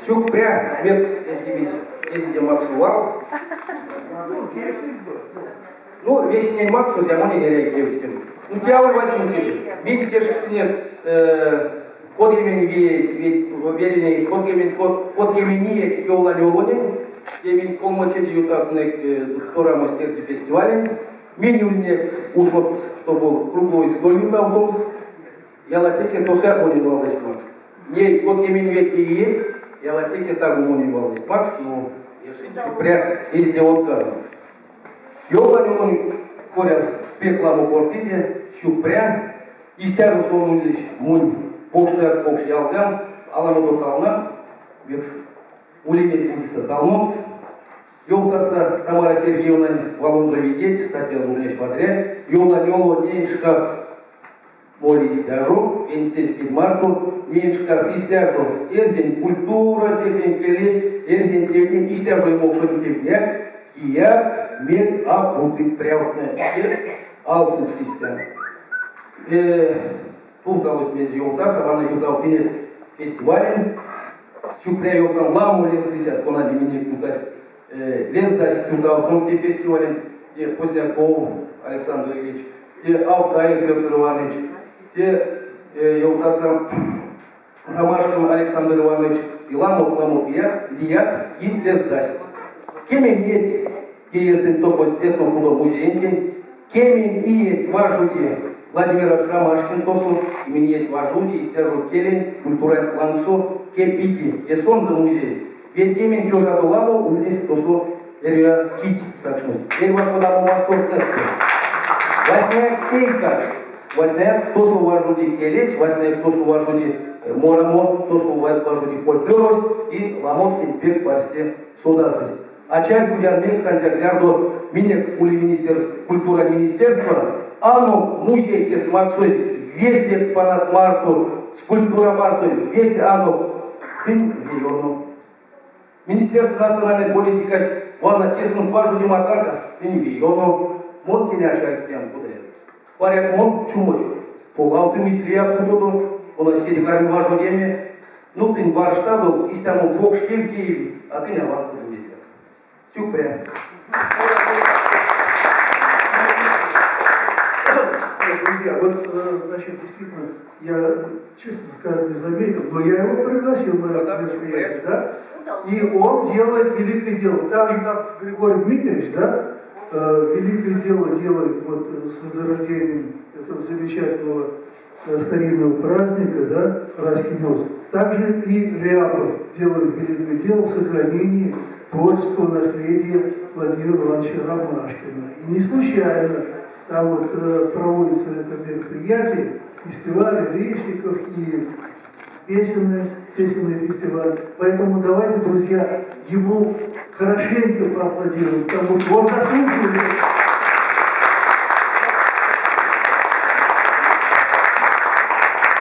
Сюкпря, мец, если Максувал. Ну, весь день Максу, зямони дерек девчим. Ну, тяу Василий, видите, что код имени веренный, код имени Йола Леонин, имени Колмочи Ютатный доктора мастерки фестиваля. Минимум ушел, чтобы круглый стол Ютатомс. Я латеке то все унивалась Макс. Не код имени вети, я латеке так унивалась Макс, но я шитшу прям из него отказал. Йола Леонин коряс пекламу портите, щупря, и стяжу сонулись мунь. Покшта покш ялгам, аламото тална, векс улимесиниса талмомс. Йолтаста Тамара Сергеевна Валонзо видеть, статья зумлеш подряд. Йола нёло нейшкас моли стяжу, энстейский марку, нейшкас истяжу. Энзин культура, энзин келес, энзин тевне, истяжу и мокшон тевня. Кият мен апутык прявтна, алпут систем. Пулталось без Йолтаса, вана Ютал Тине фестивален. Щупря Йолтан ламу лез десят, кона демине кутасть. Лез дасть Ютал Консти фестивален, те Поздняков Александр Ильич, те Автаев Петр Иванович, те Йолтаса Ромашкин Александр Иванович, и ламут лият, кит лез дасть. Кемен есть, те если то постетно куда музейнки, кемен и важуди Владимира Ромашкин тосу, имени важуди и стяжу келен, культура ланцо, кепики, те сон за музей. Ведь кемен тёжа доламу улез тосу эрия кити сакшнус. Эрва подаму мастортнеске. Восьмая кейка, восьмая тосу важуди келес, восьмая тосу важуди морамор, тосу важуди фольклорос и ламот импек парсте судасыз. А чай будет мек сантьягзярдо минек ули министерства, культура министерства, оно музей тес максой, весь экспонат марту, скульптура марту, весь оно сын миллионов. Министерство национальной политики, вон тесно спажу дематарка, сын миллионов, мон тебя чай прям подряд. Поряд мон чумоч, полауты мислия путоду, он серикарми важу деме, ну ты баршта был, и стаму покште в Киеве, а ты не ванту вместе. Сюкпря. Друзья, вот, значит, действительно, я, честно сказать, не заметил, но я его пригласил на мероприятие, да? И он делает великое дело. Так же, как Григорий Дмитриевич, да, великое дело делает вот с возрождением этого замечательного старинного праздника, да, Райский мост. Также и Рябов делает великое дело в сохранении творческого наследия Владимира Ивановича Ромашкина. И не случайно там вот проводится это мероприятие, фестиваль речников и песенный фестиваль. Поэтому давайте, друзья, ему хорошенько поаплодируем, потому что он заслуживает